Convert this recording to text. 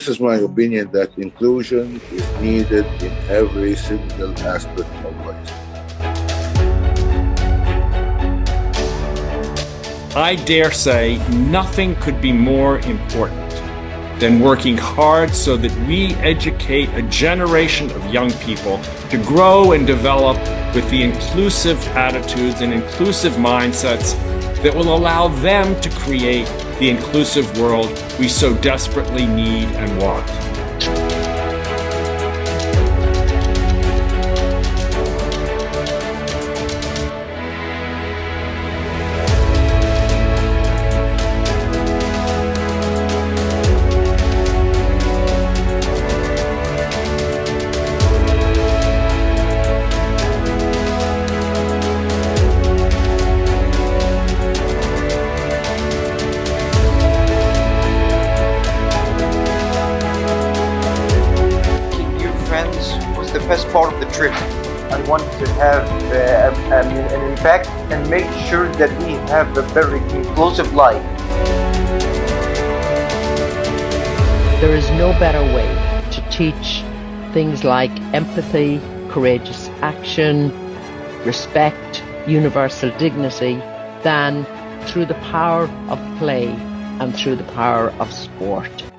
This is my opinion that inclusion is needed in every single aspect of life. I dare say nothing could be more important than working hard so that we educate a generation of young people to grow and develop with the inclusive attitudes and inclusive mindsets that will allow them to create the inclusive world we so desperately need and want. Was the best part of the trip. I want to have an impact and make sure that we have a very inclusive life. There is no better way to teach things like empathy, courageous action, respect, universal dignity than through the power of play and through the power of sport.